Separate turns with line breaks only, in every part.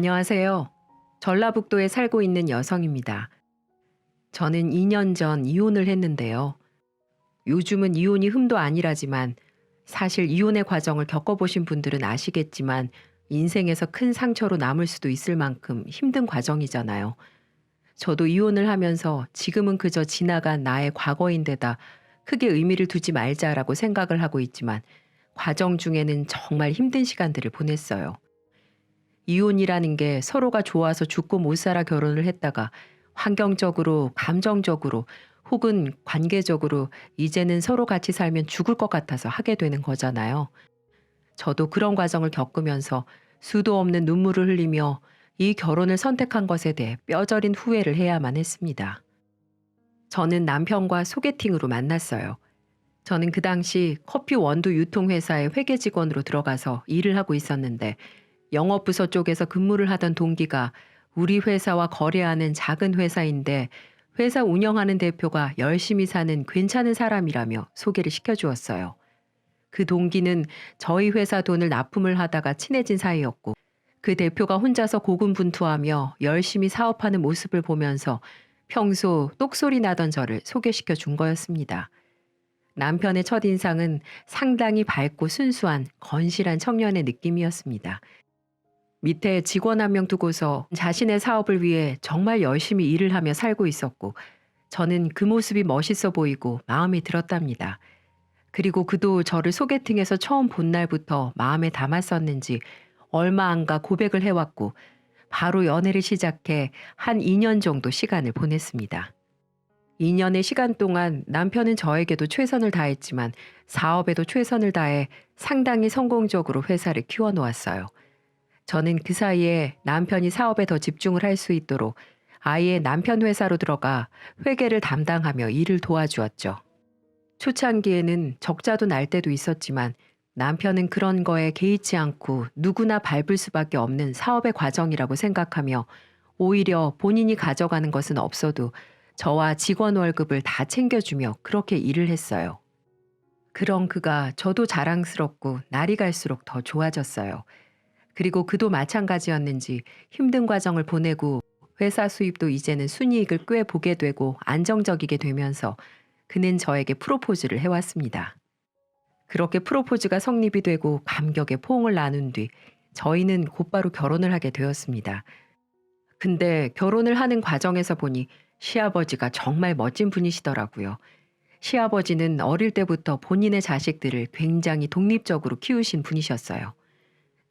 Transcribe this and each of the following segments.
안녕하세요. 전라북도에 살고 있는 여성입니다. 저는 2년 전 이혼을 했는데요. 요즘은 이혼이 흠도 아니라지만 사실 이혼의 과정을 겪어보신 분들은 아시겠지만 인생에서 큰 상처로 남을 수도 있을 만큼 힘든 과정이잖아요. 저도 이혼을 하면서 지금은 그저 지나간 나의 과거인데다 크게 의미를 두지 말자라고 생각을 하고 있지만 과정 중에는 정말 힘든 시간들을 보냈어요. 이혼이라는 게 서로가 좋아서 죽고 못 살아 결혼을 했다가 환경적으로, 감정적으로 혹은 관계적으로 이제는 서로 같이 살면 죽을 것 같아서 하게 되는 거잖아요. 저도 그런 과정을 겪으면서 수도 없는 눈물을 흘리며 이 결혼을 선택한 것에 대해 뼈저린 후회를 해야만 했습니다. 저는 남편과 소개팅으로 만났어요. 저는 그 당시 커피 원두 유통회사의 회계 직원으로 들어가서 일을 하고 있었는데 영업부서 쪽에서 근무를 하던 동기가 우리 회사와 거래하는 작은 회사인데 회사 운영하는 대표가 열심히 사는 괜찮은 사람이라며 소개를 시켜주었어요. 그 동기는 저희 회사 돈을 납품을 하다가 친해진 사이였고 그 대표가 혼자서 고군분투하며 열심히 사업하는 모습을 보면서 평소 똑소리 나던 저를 소개시켜 준 거였습니다. 남편의 첫인상은 상당히 밝고 순수한 건실한 청년의 느낌이었습니다. 밑에 직원 한 명 두고서 자신의 사업을 위해 정말 열심히 일을 하며 살고 있었고 저는 그 모습이 멋있어 보이고 마음에 들었답니다. 그리고 그도 저를 소개팅에서 처음 본 날부터 마음에 담았었는지 얼마 안 가 고백을 해왔고 바로 연애를 시작해 한 2년 정도 시간을 보냈습니다. 2년의 시간 동안 남편은 저에게도 최선을 다했지만 사업에도 최선을 다해 상당히 성공적으로 회사를 키워놓았어요. 저는 그 사이에 남편이 사업에 더 집중을 할 수 있도록 아예 남편 회사로 들어가 회계를 담당하며 일을 도와주었죠. 초창기에는 적자도 날 때도 있었지만 남편은 그런 거에 개의치 않고 누구나 밟을 수밖에 없는 사업의 과정이라고 생각하며 오히려 본인이 가져가는 것은 없어도 저와 직원 월급을 다 챙겨주며 그렇게 일을 했어요. 그런 그가 저도 자랑스럽고 날이 갈수록 더 좋아졌어요. 그리고 그도 마찬가지였는지 힘든 과정을 보내고 회사 수입도 이제는 순이익을 꽤 보게 되고 안정적이게 되면서 그는 저에게 프로포즈를 해왔습니다. 그렇게 프로포즈가 성립이 되고 감격의 포옹을 나눈 뒤 저희는 곧바로 결혼을 하게 되었습니다. 근데 결혼을 하는 과정에서 보니 시아버지가 정말 멋진 분이시더라고요. 시아버지는 어릴 때부터 본인의 자식들을 굉장히 독립적으로 키우신 분이셨어요.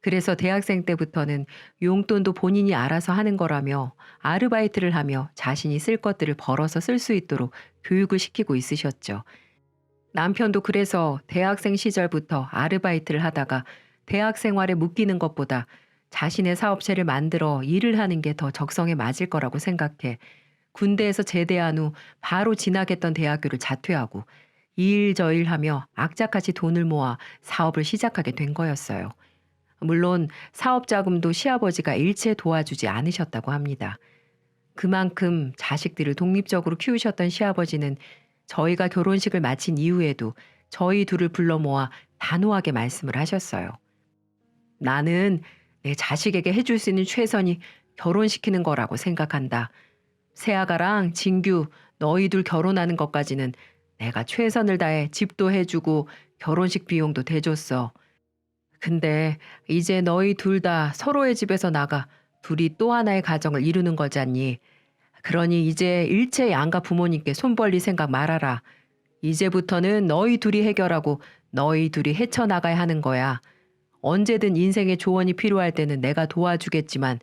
그래서 대학생 때부터는 용돈도 본인이 알아서 하는 거라며 아르바이트를 하며 자신이 쓸 것들을 벌어서 쓸 수 있도록 교육을 시키고 있으셨죠. 남편도 그래서 대학생 시절부터 아르바이트를 하다가 대학 생활에 묶이는 것보다 자신의 사업체를 만들어 일을 하는 게 더 적성에 맞을 거라고 생각해 군대에서 제대한 후 바로 진학했던 대학교를 자퇴하고 이 일 저 일 하며 악착같이 돈을 모아 사업을 시작하게 된 거였어요. 물론 사업 자금도 시아버지가 일체 도와주지 않으셨다고 합니다. 그만큼 자식들을 독립적으로 키우셨던 시아버지는 저희가 결혼식을 마친 이후에도 저희 둘을 불러 모아 단호하게 말씀을 하셨어요. 나는 내 자식에게 해줄 수 있는 최선이 결혼시키는 거라고 생각한다. 세아가랑 진규 너희 둘 결혼하는 것까지는 내가 최선을 다해 집도 해주고 결혼식 비용도 대줬어. 근데 이제 너희 둘 다 서로의 집에서 나가 둘이 또 하나의 가정을 이루는 거잖니. 그러니 이제 일체 양가 부모님께 손 벌릴 생각 말아라. 이제부터는 너희 둘이 해결하고 너희 둘이 헤쳐나가야 하는 거야. 언제든 인생의 조언이 필요할 때는 내가 도와주겠지만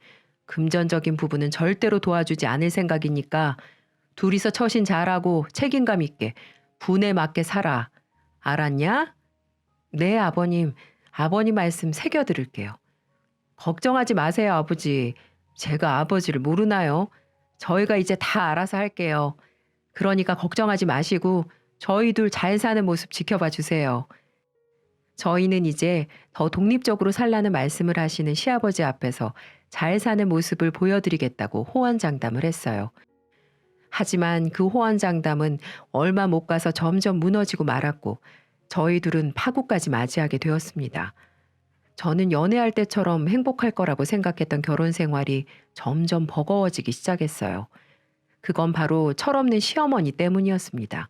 금전적인 부분은 절대로 도와주지 않을 생각이니까 둘이서 처신 잘하고 책임감 있게 분에 맞게 살아. 알았냐? 네, 아버님. 아버님 말씀 새겨들을게요. 걱정하지 마세요, 아버지. 제가 아버지를 모르나요? 저희가 이제 다 알아서 할게요. 그러니까 걱정하지 마시고 저희 둘 잘 사는 모습 지켜봐 주세요. 저희는 이제 더 독립적으로 살라는 말씀을 하시는 시아버지 앞에서 잘 사는 모습을 보여드리겠다고 호언장담을 했어요. 하지만 그 호언장담은 얼마 못 가서 점점 무너지고 말았고 저희 둘은 파국까지 맞이하게 되었습니다. 저는 연애할 때처럼 행복할 거라고 생각했던 결혼 생활이 점점 버거워지기 시작했어요. 그건 바로 철없는 시어머니 때문이었습니다.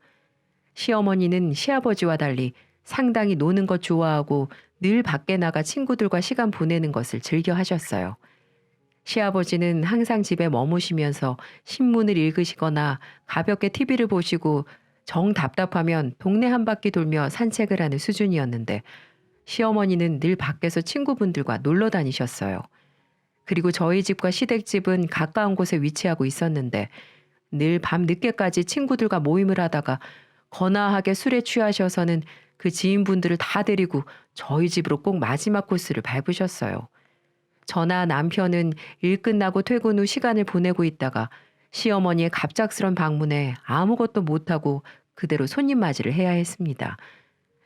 시어머니는 시아버지와 달리 상당히 노는 것 좋아하고 늘 밖에 나가 친구들과 시간 보내는 것을 즐겨 하셨어요. 시아버지는 항상 집에 머무시면서 신문을 읽으시거나 가볍게 TV를 보시고 정 답답하면 동네 한 바퀴 돌며 산책을 하는 수준이었는데 시어머니는 늘 밖에서 친구분들과 놀러 다니셨어요. 그리고 저희 집과 시댁집은 가까운 곳에 위치하고 있었는데 늘 밤 늦게까지 친구들과 모임을 하다가 거나하게 술에 취하셔서는 그 지인분들을 다 데리고 저희 집으로 꼭 마지막 코스를 밟으셨어요. 저나 남편은 일 끝나고 퇴근 후 시간을 보내고 있다가 시어머니의 갑작스런 방문에 아무것도 못하고 그대로 손님 맞이를 해야 했습니다.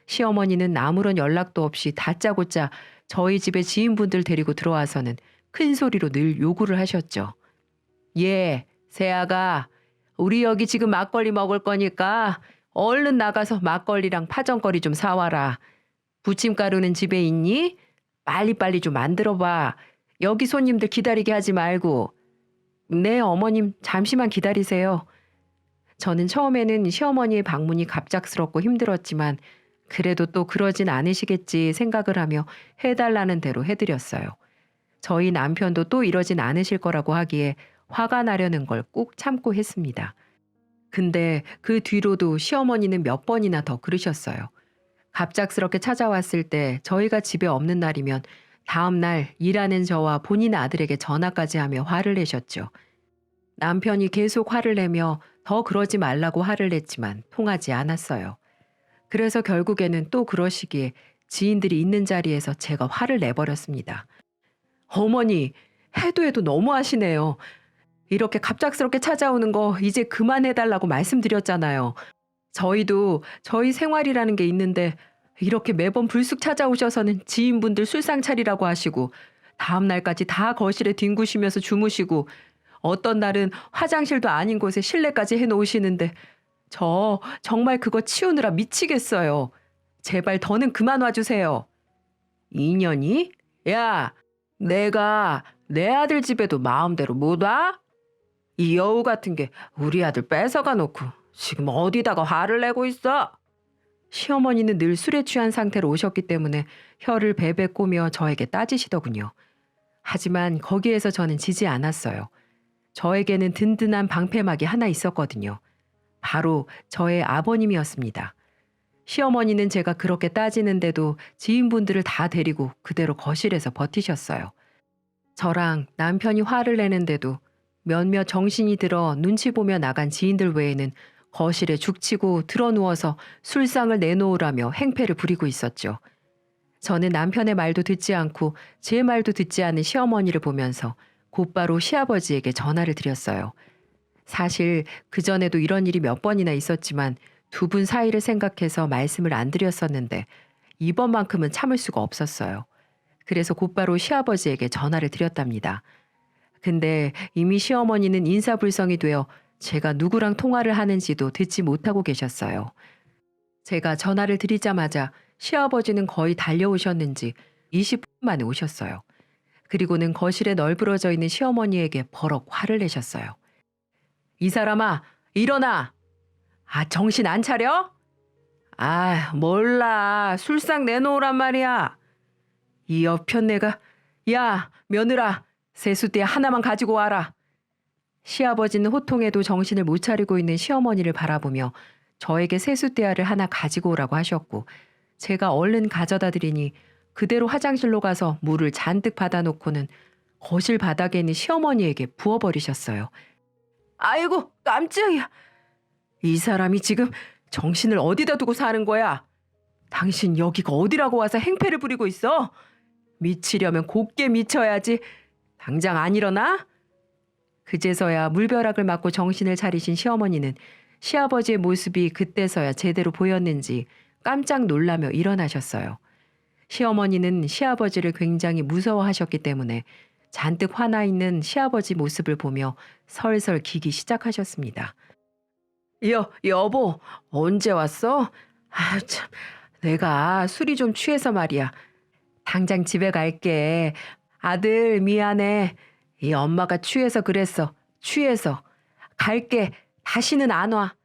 시어머니는 아무런 연락도 없이 다짜고짜 저희 집에 지인분들 데리고 들어와서는 큰 소리로 늘 요구를 하셨죠. 예, 새아가 우리 여기 지금 막걸리 먹을 거니까 얼른 나가서 막걸리랑 파전거리 좀 사와라. 부침가루는 집에 있니? 빨리빨리 좀 만들어봐. 여기 손님들 기다리게 하지 말고. 네, 어머님 잠시만 기다리세요. 저는 처음에는 시어머니의 방문이 갑작스럽고 힘들었지만 그래도 또 그러진 않으시겠지 생각을 하며 해달라는 대로 해드렸어요. 저희 남편도 또 이러진 않으실 거라고 하기에 화가 나려는 걸 꾹 참고 했습니다. 근데 그 뒤로도 시어머니는 몇 번이나 더 그러셨어요. 갑작스럽게 찾아왔을 때 저희가 집에 없는 날이면 다음 날 일하는 저와 본인 아들에게 전화까지 하며 화를 내셨죠. 남편이 계속 화를 내며 더 그러지 말라고 화를 냈지만 통하지 않았어요. 그래서 결국에는 또 그러시기에 지인들이 있는 자리에서 제가 화를 내버렸습니다. 어머니, 해도 해도 너무하시네요. 이렇게 갑작스럽게 찾아오는 거 이제 그만해달라고 말씀드렸잖아요. 저희도 저희 생활이라는 게 있는데 이렇게 매번 불쑥 찾아오셔서는 지인분들 술상 차리라고 하시고 다음 날까지 다 거실에 뒹구시면서 주무시고 어떤 날은 화장실도 아닌 곳에 실내까지 해놓으시는데 저 정말 그거 치우느라 미치겠어요. 제발 더는 그만 와주세요. 2년이? 야, 내가 내 아들 집에도 마음대로 못 와? 이 여우 같은 게 우리 아들 뺏어가 놓고 지금 어디다가 화를 내고 있어? 시어머니는 늘 술에 취한 상태로 오셨기 때문에 혀를 베베 꼬며 저에게 따지시더군요. 하지만 거기에서 저는 지지 않았어요. 저에게는 든든한 방패막이 하나 있었거든요. 바로 저의 아버님이었습니다. 시어머니는 제가 그렇게 따지는데도 지인분들을 다 데리고 그대로 거실에서 버티셨어요. 저랑 남편이 화를 내는데도 몇몇 정신이 들어 눈치 보며 나간 지인들 외에는 거실에 죽치고 드러누워서 술상을 내놓으라며 행패를 부리고 있었죠. 저는 남편의 말도 듣지 않고 제 말도 듣지 않은 시어머니를 보면서 곧바로 시아버지에게 전화를 드렸어요. 사실 그전에도 이런 일이 몇 번이나 있었지만 두 분 사이를 생각해서 말씀을 안 드렸었는데 이번만큼은 참을 수가 없었어요. 그래서 곧바로 시아버지에게 전화를 드렸답니다. 근데 이미 시어머니는 인사불성이 되어 제가 누구랑 통화를 하는지도 듣지 못하고 계셨어요. 제가 전화를 드리자마자 시아버지는 거의 달려오셨는지 20분 만에 오셨어요. 그리고는 거실에 널브러져 있는 시어머니에게 버럭 화를 내셨어요. 이 사람아, 일어나! 아, 정신 안 차려? 아, 몰라. 술상 내놓으란 말이야. 이 여편네가, 야, 며느라, 세숫대 하나만 가지고 와라. 시아버지는 호통에도 정신을 못 차리고 있는 시어머니를 바라보며 저에게 세숫대야를 하나 가지고 오라고 하셨고 제가 얼른 가져다 드리니 그대로 화장실로 가서 물을 잔뜩 받아놓고는 거실 바닥에 있는 시어머니에게 부어버리셨어요. 아이고, 깜짝이야. 이 사람이 지금 정신을 어디다 두고 사는 거야? 당신 여기가 어디라고 와서 행패를 부리고 있어? 미치려면 곱게 미쳐야지. 당장 안 일어나? 그제서야 물벼락을 맞고 정신을 차리신 시어머니는 시아버지의 모습이 그때서야 제대로 보였는지 깜짝 놀라며 일어나셨어요. 시어머니는 시아버지를 굉장히 무서워하셨기 때문에 잔뜩 화나 있는 시아버지 모습을 보며 설설 기기 시작하셨습니다. 여보, 언제 왔어? 아, 참, 내가 술이 좀 취해서 말이야. 당장 집에 갈게. 아들, 미안해. 이 엄마가 취해서 그랬어. 취해서. 갈게. 다시는 안 와.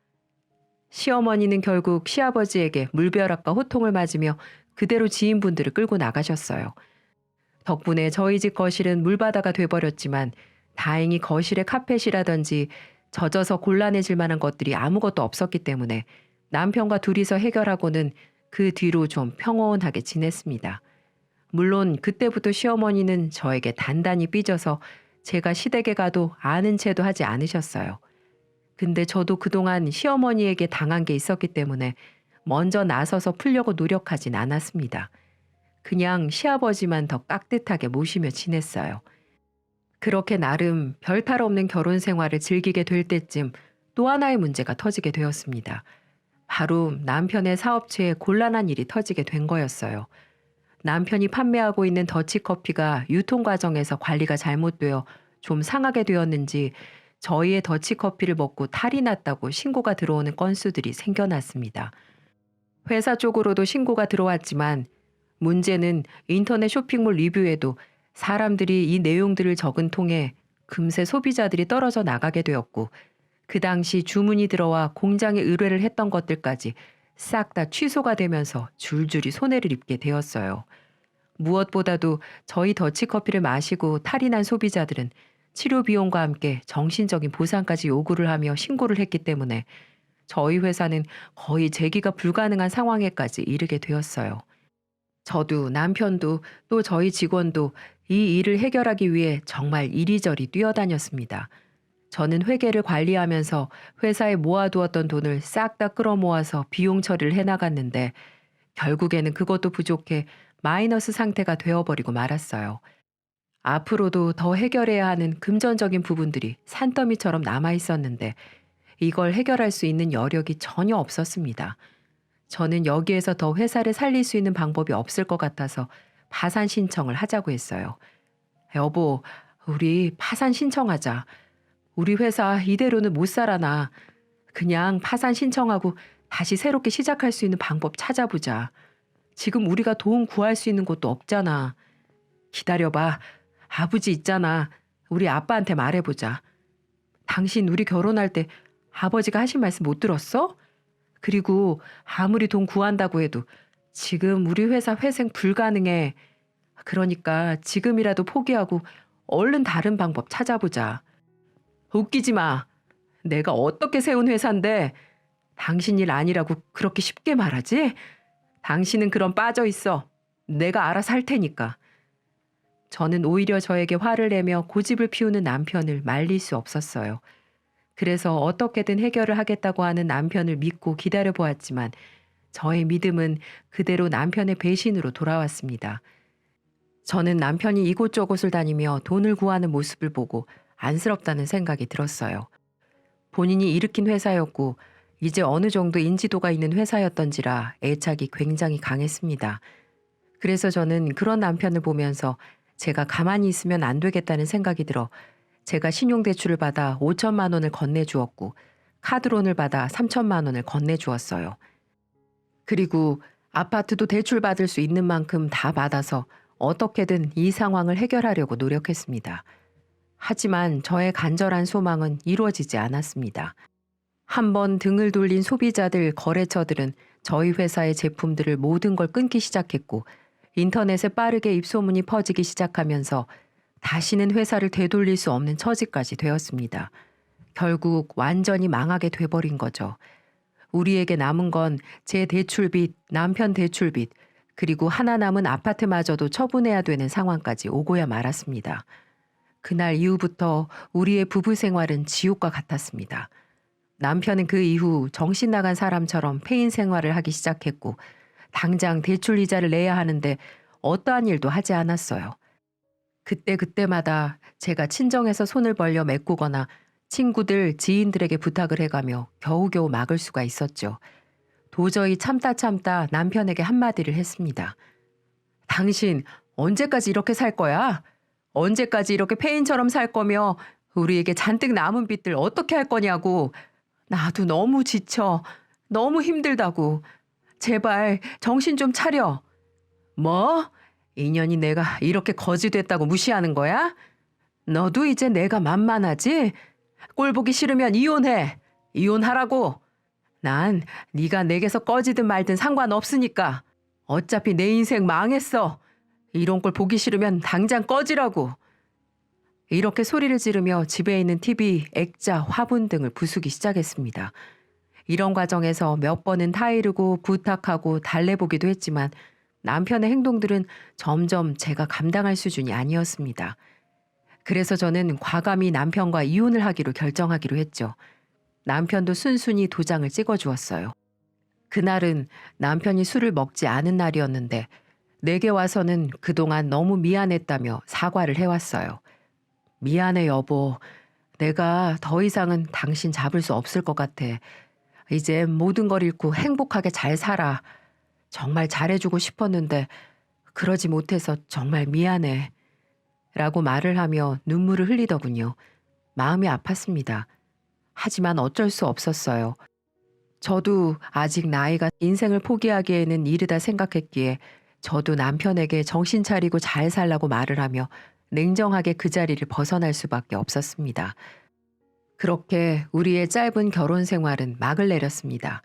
시어머니는 결국 시아버지에게 물벼락과 호통을 맞으며 그대로 지인분들을 끌고 나가셨어요. 덕분에 저희 집 거실은 물바다가 돼버렸지만 다행히 거실에 카펫이라든지 젖어서 곤란해질 만한 것들이 아무것도 없었기 때문에 남편과 둘이서 해결하고는 그 뒤로 좀 평온하게 지냈습니다. 물론 그때부터 시어머니는 저에게 단단히 삐져서 제가 시댁에 가도 아는 체도 하지 않으셨어요. 근데 저도 그동안 시어머니에게 당한 게 있었기 때문에 먼저 나서서 풀려고 노력하진 않았습니다. 그냥 시아버지만 더 깍듯하게 모시며 지냈어요. 그렇게 나름 별탈 없는 결혼 생활을 즐기게 될 때쯤 또 하나의 문제가 터지게 되었습니다. 바로 남편의 사업체에 곤란한 일이 터지게 된 거였어요. 남편이 판매하고 있는 더치커피가 유통 과정에서 관리가 잘못되어 좀 상하게 되었는지 저희의 더치커피를 먹고 탈이 났다고 신고가 들어오는 건수들이 생겨났습니다. 회사 쪽으로도 신고가 들어왔지만 문제는 인터넷 쇼핑몰 리뷰에도 사람들이 이 내용들을 적은 통에 금세 소비자들이 떨어져 나가게 되었고 그 당시 주문이 들어와 공장에 의뢰를 했던 것들까지 싹 다 취소가 되면서 줄줄이 손해를 입게 되었어요. 무엇보다도 저희 더치커피를 마시고 탈이 난 소비자들은 치료 비용과 함께 정신적인 보상까지 요구를 하며 신고를 했기 때문에 저희 회사는 거의 재기가 불가능한 상황에까지 이르게 되었어요. 저도 남편도 또 저희 직원도 이 일을 해결하기 위해 정말 이리저리 뛰어다녔습니다. 저는 회계를 관리하면서 회사에 모아두었던 돈을 싹 다 끌어모아서 비용 처리를 해나갔는데 결국에는 그것도 부족해 마이너스 상태가 되어버리고 말았어요. 앞으로도 더 해결해야 하는 금전적인 부분들이 산더미처럼 남아있었는데 이걸 해결할 수 있는 여력이 전혀 없었습니다. 저는 여기에서 더 회사를 살릴 수 있는 방법이 없을 것 같아서 파산 신청을 하자고 했어요. 여보, 우리 파산 신청하자. 우리 회사 이대로는 못 살아나. 그냥 파산 신청하고 다시 새롭게 시작할 수 있는 방법 찾아보자. 지금 우리가 도움 구할 수 있는 곳도 없잖아. 기다려봐. 아버지 있잖아. 우리 아빠한테 말해보자. 당신 우리 결혼할 때 아버지가 하신 말씀 못 들었어? 그리고 아무리 돈 구한다고 해도 지금 우리 회사 회생 불가능해. 그러니까 지금이라도 포기하고 얼른 다른 방법 찾아보자. 웃기지 마. 내가 어떻게 세운 회사인데 당신 일 아니라고 그렇게 쉽게 말하지? 당신은 그럼 빠져 있어. 내가 알아서 할 테니까. 저는 오히려 저에게 화를 내며 고집을 피우는 남편을 말릴 수 없었어요. 그래서 어떻게든 해결을 하겠다고 하는 남편을 믿고 기다려보았지만 저의 믿음은 그대로 남편의 배신으로 돌아왔습니다. 저는 남편이 이곳저곳을 다니며 돈을 구하는 모습을 보고 안쓰럽다는 생각이 들었어요. 본인이 일으킨 회사였고 이제 어느 정도 인지도가 있는 회사였던지라 애착이 굉장히 강했습니다. 그래서 저는 그런 남편을 보면서 제가 가만히 있으면 안 되겠다는 생각이 들어 제가 신용대출을 받아 5천만 원을 건네주었고 카드론을 받아 3천만 원을 건네주었어요. 그리고 아파트도 대출받을 수 있는 만큼 다 받아서 어떻게든 이 상황을 해결하려고 노력했습니다. 하지만 저의 간절한 소망은 이루어지지 않았습니다. 한번 등을 돌린 소비자들, 거래처들은 저희 회사의 제품들을 모든 걸 끊기 시작했고 인터넷에 빠르게 입소문이 퍼지기 시작하면서 다시는 회사를 되돌릴 수 없는 처지까지 되었습니다. 결국 완전히 망하게 돼버린 거죠. 우리에게 남은 건 제 대출빚, 남편 대출빚, 그리고 하나 남은 아파트마저도 처분해야 되는 상황까지 오고야 말았습니다. 그날 이후부터 우리의 부부 생활은 지옥과 같았습니다. 남편은 그 이후 정신 나간 사람처럼 폐인 생활을 하기 시작했고 당장 대출 이자를 내야 하는데 어떠한 일도 하지 않았어요. 그때마다 제가 친정에서 손을 벌려 메꾸거나 친구들, 지인들에게 부탁을 해가며 겨우겨우 막을 수가 있었죠. 도저히 참다 남편에게 한마디를 했습니다. 당신 언제까지 이렇게 살 거야? 언제까지 이렇게 폐인처럼 살 거며 우리에게 잔뜩 남은 빚들 어떻게 할 거냐고. 나도 너무 지쳐. 너무 힘들다고. 제발 정신 좀 차려. 뭐? 인연이 내가 이렇게 거지됐다고 무시하는 거야? 너도 이제 내가 만만하지? 꼴 보기 싫으면 이혼해. 이혼하라고. 난 네가 내게서 꺼지든 말든 상관없으니까. 어차피 내 인생 망했어. 이런 꼴 보기 싫으면 당장 꺼지라고. 이렇게 소리를 지르며 집에 있는 TV, 액자, 화분 등을 부수기 시작했습니다. 이런 과정에서 몇 번은 타이르고 부탁하고 달래보기도 했지만 남편의 행동들은 점점 제가 감당할 수준이 아니었습니다. 그래서 저는 과감히 남편과 이혼을 하기로 결정하기로 했죠. 남편도 순순히 도장을 찍어주었어요. 그날은 남편이 술을 먹지 않은 날이었는데 내게 와서는 그동안 너무 미안했다며 사과를 해왔어요. 미안해 여보. 내가 더 이상은 당신 잡을 수 없을 것 같아. 이제 모든 걸 잃고 행복하게 잘 살아. 정말 잘해주고 싶었는데 그러지 못해서 정말 미안해. 라고 말을 하며 눈물을 흘리더군요. 마음이 아팠습니다. 하지만 어쩔 수 없었어요. 저도 아직 나이가 인생을 포기하기에는 이르다 생각했기에 저도 남편에게 정신 차리고 잘 살라고 말을 하며 냉정하게 그 자리를 벗어날 수밖에 없었습니다. 그렇게 우리의 짧은 결혼 생활은 막을 내렸습니다.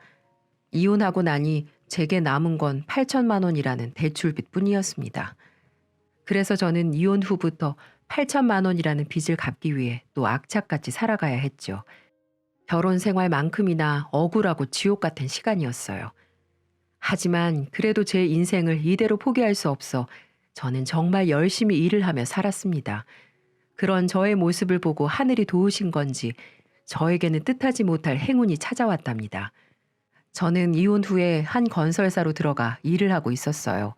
이혼하고 나니 제게 남은 건 8천만 원이라는 대출빚 뿐이었습니다. 그래서 저는 이혼 후부터 8천만 원이라는 빚을 갚기 위해 또 악착같이 살아가야 했죠. 결혼 생활만큼이나 억울하고 지옥 같은 시간이었어요. 하지만 그래도 제 인생을 이대로 포기할 수 없어 저는 정말 열심히 일을 하며 살았습니다. 그런 저의 모습을 보고 하늘이 도우신 건지 저에게는 뜻하지 못할 행운이 찾아왔답니다. 저는 이혼 후에 한 건설사로 들어가 일을 하고 있었어요.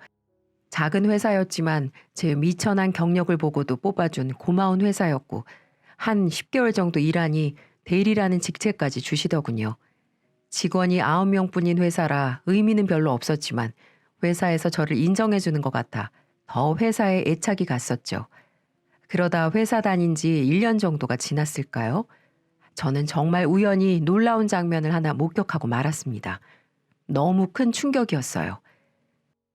작은 회사였지만 제 미천한 경력을 보고도 뽑아준 고마운 회사였고 한 10개월 정도 일하니 대리라는 직책까지 주시더군요. 직원이 9명뿐인 회사라 의미는 별로 없었지만 회사에서 저를 인정해주는 것 같아 더 회사에 애착이 갔었죠. 그러다 회사 다닌 지 1년 정도가 지났을까요? 저는 정말 우연히 놀라운 장면을 하나 목격하고 말았습니다. 너무 큰 충격이었어요.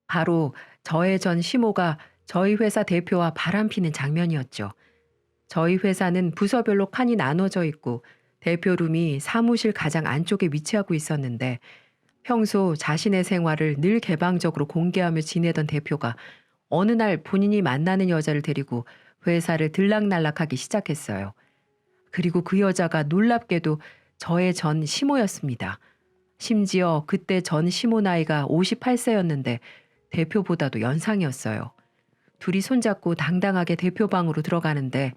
바로 저의 전 시모가 저희 회사 대표와 바람피는 장면이었죠. 저희 회사는 부서별로 칸이 나눠져 있고 대표룸이 사무실 가장 안쪽에 위치하고 있었는데 평소 자신의 생활을 늘 개방적으로 공개하며 지내던 대표가 어느 날 본인이 만나는 여자를 데리고 회사를 들락날락하기 시작했어요. 그리고 그 여자가 놀랍게도 저의 전 시모였습니다. 심지어 그때 전 시모 나이가 58세였는데 대표보다도 연상이었어요. 둘이 손잡고 당당하게 대표방으로 들어가는데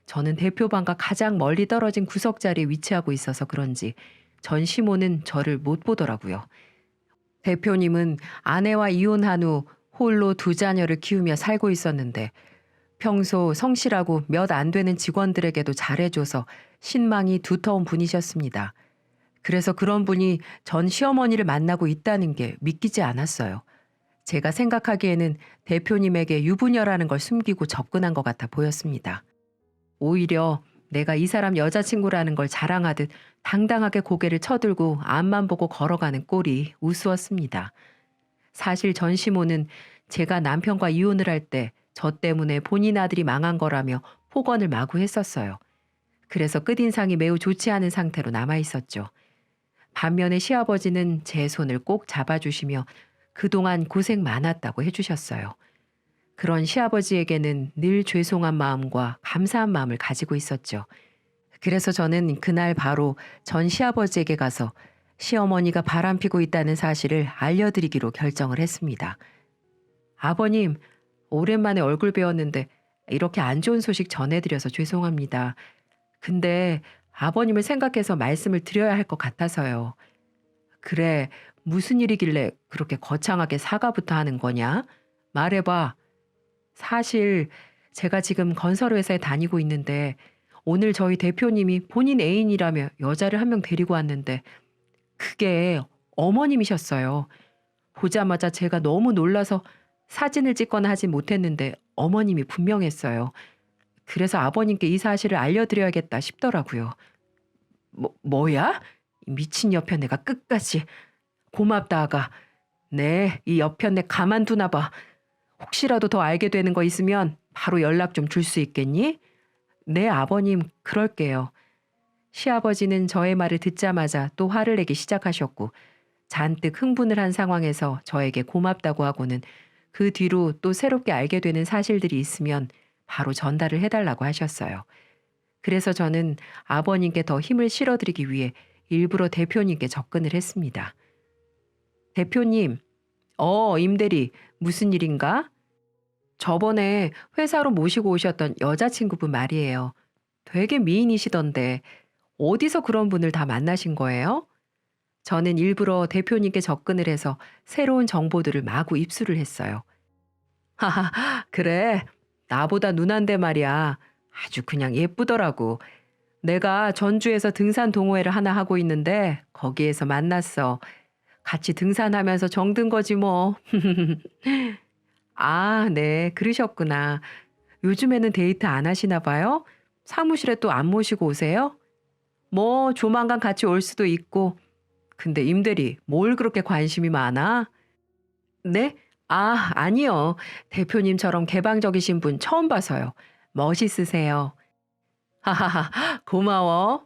저는 대표방과 가장 멀리 떨어진 구석자리에 위치하고 있어서 그런지 전 시모는 저를 못 보더라고요. 대표님은 아내와 이혼한 후 홀로 2자녀를 키우며 살고 있었는데 평소 성실하고 몇 안 되는 직원들에게도 잘해줘서 신망이 두터운 분이셨습니다. 그래서 그런 분이 전 시어머니를 만나고 있다는 게 믿기지 않았어요. 제가 생각하기에는 대표님에게 유부녀라는 걸 숨기고 접근한 것 같아 보였습니다. 오히려 내가 이 사람 여자친구라는 걸 자랑하듯 당당하게 고개를 쳐들고 앞만 보고 걸어가는 꼴이 우스웠습니다. 사실 전 시모는 제가 남편과 이혼을 할 때 저 때문에 본인 아들이 망한 거라며 폭언을 마구 했었어요. 그래서 끝인상이 매우 좋지 않은 상태로 남아 있었죠. 반면에 시아버지는 제 손을 꼭 잡아주시며 그동안 고생 많았다고 해주셨어요. 그런 시아버지에게는 늘 죄송한 마음과 감사한 마음을 가지고 있었죠. 그래서 저는 그날 바로 전 시아버지에게 가서 시어머니가 바람피고 있다는 사실을 알려드리기로 결정을 했습니다. 아버님, 오랜만에 얼굴 뵈었는데 이렇게 안 좋은 소식 전해드려서 죄송합니다. 근데 아버님을 생각해서 말씀을 드려야 할 것 같아서요. 그래, 무슨 일이길래 그렇게 거창하게 사과부터 하는 거냐? 말해봐. 사실 제가 지금 건설회사에 다니고 있는데 오늘 저희 대표님이 본인 애인이라며 여자를 한 명 데리고 왔는데 그게 어머님이셨어요. 보자마자 제가 너무 놀라서 사진을 찍거나 하진 못했는데 어머님이 분명했어요. 그래서 아버님께 이 사실을 알려드려야겠다 싶더라고요. 뭐야? 이 미친 여편네가 끝까지. 고맙다 아가. 네, 이 여편네 가만두나 봐. 혹시라도 더 알게 되는 거 있으면 바로 연락 좀 줄 수 있겠니? 네, 아버님, 그럴게요. 시아버지는 저의 말을 듣자마자 또 화를 내기 시작하셨고 잔뜩 흥분을 한 상황에서 저에게 고맙다고 하고는 그 뒤로 또 새롭게 알게 되는 사실들이 있으면 바로 전달을 해달라고 하셨어요. 그래서 저는 아버님께 더 힘을 실어드리기 위해 일부러 대표님께 접근을 했습니다. 대표님, 임대리, 무슨 일인가? 저번에 회사로 모시고 오셨던 여자친구분 말이에요. 되게 미인이시던데 어디서 그런 분을 다 만나신 거예요? 저는 일부러 대표님께 접근을 해서 새로운 정보들을 마구 입수를 했어요. 하하, 그래. 나보다 누난데 말이야. 아주 그냥 예쁘더라고. 내가 전주에서 등산 동호회를 하나 하고 있는데 거기에서 만났어. 같이 등산하면서 정든 거지 뭐. 아, 네. 그러셨구나. 요즘에는 데이트 안 하시나 봐요? 사무실에 또 안 모시고 오세요? 뭐 조만간 같이 올 수도 있고. 근데 임대리, 뭘 그렇게 관심이 많아? 네? 아, 아니요. 대표님처럼 개방적이신 분 처음 봐서요. 멋있으세요. 하하하, 고마워.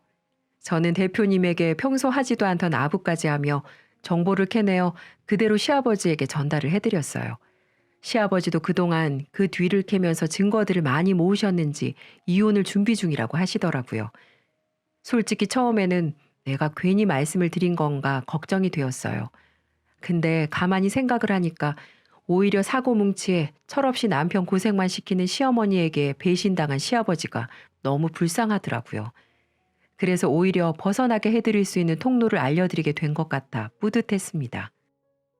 저는 대표님에게 평소 하지도 않던 아부까지 하며 정보를 캐내어 그대로 시아버지에게 전달을 해드렸어요. 시아버지도 그동안 그 뒤를 캐면서 증거들을 많이 모으셨는지 이혼을 준비 중이라고 하시더라고요. 솔직히 처음에는 내가 괜히 말씀을 드린 건가 걱정이 되었어요. 근데 가만히 생각을 하니까 오히려 사고뭉치에 철없이 남편 고생만 시키는 시어머니에게 배신당한 시아버지가 너무 불쌍하더라고요. 그래서 오히려 벗어나게 해드릴 수 있는 통로를 알려드리게 된 것 같아 뿌듯했습니다.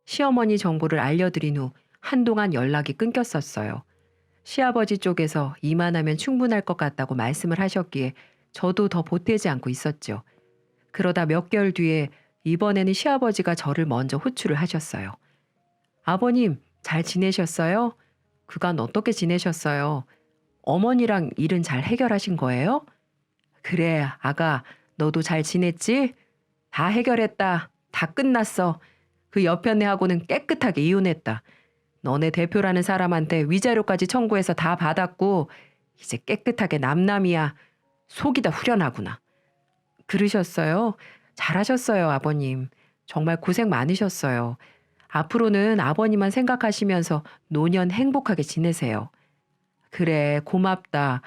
시어머니 정보를 알려드린 후 한동안 연락이 끊겼었어요. 시아버지 쪽에서 이만하면 충분할 것 같다고 말씀을 하셨기에 저도 더 보태지 않고 있었죠. 그러다 몇 개월 뒤에 이번에는 시아버지가 저를 먼저 호출을 하셨어요. 아버님, 잘 지내셨어요? 그간 어떻게 지내셨어요? 어머니랑 일은 잘 해결하신 거예요? 그래, 아가, 너도 잘 지냈지? 다 해결했다. 다 끝났어. 그 옆편네하고는 깨끗하게 이혼했다. 너네 대표라는 사람한테 위자료까지 청구해서 다 받았고 이제 깨끗하게 남남이야. 속이 다 후련하구나. 그러셨어요? 잘하셨어요, 아버님. 정말 고생 많으셨어요. 앞으로는 아버님만 생각하시면서 노년 행복하게 지내세요. 그래, 고맙다.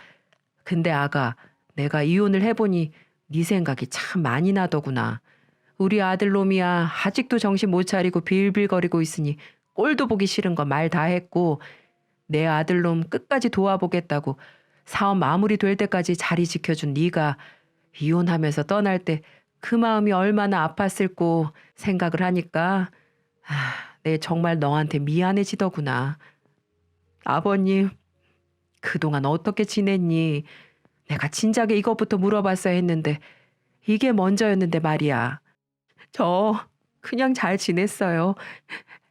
근데 아가, 내가 이혼을 해보니 네 생각이 참 많이 나더구나. 우리 아들놈이야 아직도 정신 못 차리고 빌빌거리고 있으니 꼴도 보기 싫은 거 말 다 했고 내 아들놈 끝까지 도와보겠다고 사업 마무리 될 때까지 자리 지켜준 네가 이혼하면서 떠날 때 그 마음이 얼마나 아팠을꼬 생각을 하니까 내 정말 너한테 미안해지더구나. 아버님, 그동안 어떻게 지냈니? 내가 진작에 이것부터 물어봤어야 했는데 이게 먼저였는데 말이야. 저 그냥 잘 지냈어요.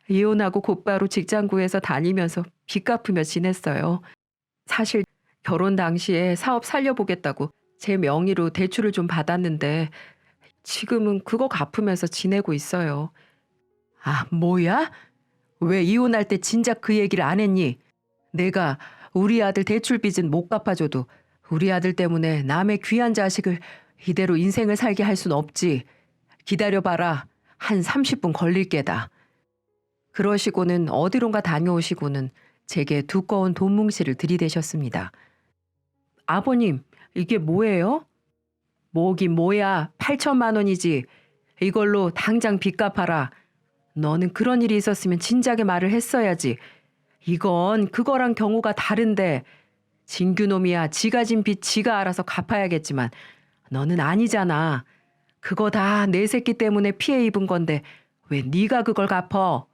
이혼하고 곧바로 직장 구해서 다니면서 빚 갚으며 지냈어요. 사실 결혼 당시에 사업 살려보겠다고 제 명의로 대출을 좀 받았는데 지금은 그거 갚으면서 지내고 있어요. 아, 뭐야? 왜 이혼할 때 진작 그 얘기를 안 했니? 내가 우리 아들 대출 빚은 못 갚아줘도 우리 아들 때문에 남의 귀한 자식을 이대로 인생을 살게 할 순 없지. 기다려봐라. 한 30분 걸릴 게다. 그러시고는 어디론가 다녀오시고는 제게 두꺼운 돈 뭉치를 들이대셨습니다. 아버님, 이게 뭐예요? 뭐긴 뭐야. 8천만 원이지. 이걸로 당장 빚 갚아라. 너는 그런 일이 있었으면 진작에 말을 했어야지. 이건 그거랑 경우가 다른데. 진규놈이야 지가 진 빚 지가 알아서 갚아야겠지만 너는 아니잖아. 그거 다 내 새끼 때문에 피해 입은 건데 왜 네가 그걸 갚어?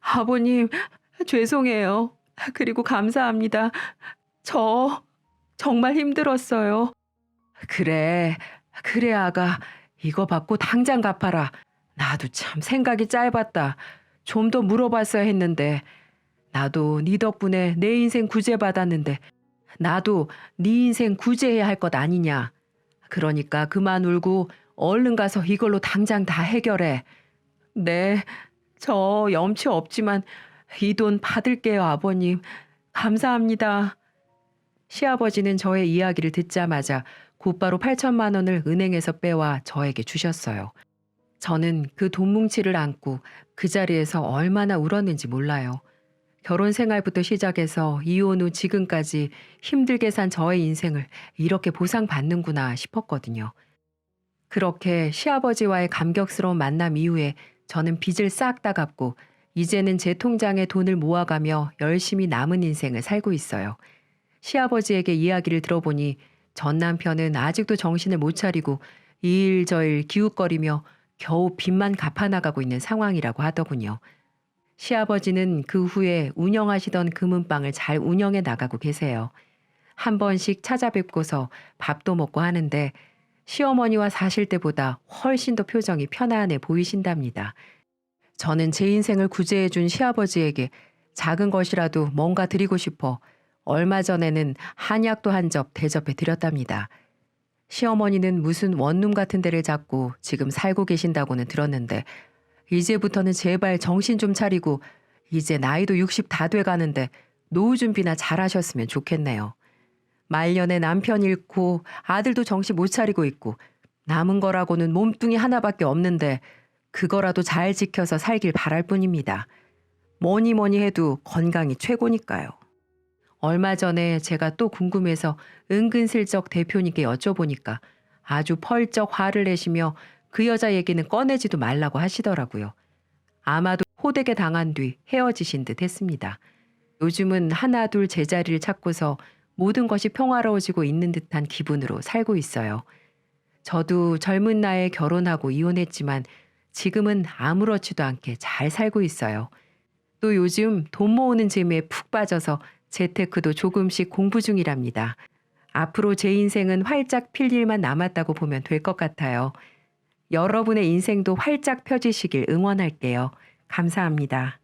아버님, 죄송해요. 그리고 감사합니다. 저 정말 힘들었어요. 그래, 그래 아가. 이거 받고 당장 갚아라. 나도 참 생각이 짧았다. 좀 더 물어봤어야 했는데. 나도 네 덕분에 내 인생 구제받았는데 나도 네 인생 구제해야 할 것 아니냐. 그러니까 그만 울고 얼른 가서 이걸로 당장 다 해결해. 네, 저 염치 없지만 이 돈 받을게요, 아버님. 감사합니다. 시아버지는 저의 이야기를 듣자마자 곧바로 8천만 원을 은행에서 빼와 저에게 주셨어요. 저는 그 돈 뭉치를 안고 그 자리에서 얼마나 울었는지 몰라요. 결혼 생활부터 시작해서 이혼 후 지금까지 힘들게 산 저의 인생을 이렇게 보상받는구나 싶었거든요. 그렇게 시아버지와의 감격스러운 만남 이후에 저는 빚을 싹 다 갚고 이제는 제 통장에 돈을 모아가며 열심히 남은 인생을 살고 있어요. 시아버지에게 이야기를 들어보니 전 남편은 아직도 정신을 못 차리고 이 일 저 일 기웃거리며 겨우 빚만 갚아나가고 있는 상황이라고 하더군요. 시아버지는 그 후에 운영하시던 금은방을 잘 운영해 나가고 계세요. 한 번씩 찾아뵙고서 밥도 먹고 하는데 시어머니와 사실 때보다 훨씬 더 표정이 편안해 보이신답니다. 저는 제 인생을 구제해 준 시아버지에게 작은 것이라도 뭔가 드리고 싶어 얼마 전에는 한약도 한 접 대접해 드렸답니다. 시어머니는 무슨 원룸 같은 데를 잡고 지금 살고 계신다고는 들었는데 이제부터는 제발 정신 좀 차리고 이제 나이도 60 다 돼가는데 노후 준비나 잘하셨으면 좋겠네요. 말년에 남편 잃고 아들도 정신 못 차리고 있고 남은 거라고는 몸뚱이 하나밖에 없는데 그거라도 잘 지켜서 살길 바랄 뿐입니다. 뭐니 뭐니 해도 건강이 최고니까요. 얼마 전에 제가 또 궁금해서 은근슬쩍 대표님께 여쭤보니까 아주 펄쩍 화를 내시며 그 여자 얘기는 꺼내지도 말라고 하시더라고요. 아마도 호되게 당한 뒤 헤어지신 듯 했습니다. 요즘은 하나 둘 제자리를 찾고서 모든 것이 평화로워지고 있는 듯한 기분으로 살고 있어요. 저도 젊은 나이에 결혼하고 이혼했지만 지금은 아무렇지도 않게 잘 살고 있어요. 또 요즘 돈 모으는 재미에 푹 빠져서 재테크도 조금씩 공부 중이랍니다. 앞으로 제 인생은 활짝 필 일만 남았다고 보면 될 것 같아요. 여러분의 인생도 활짝 펴지시길 응원할게요. 감사합니다.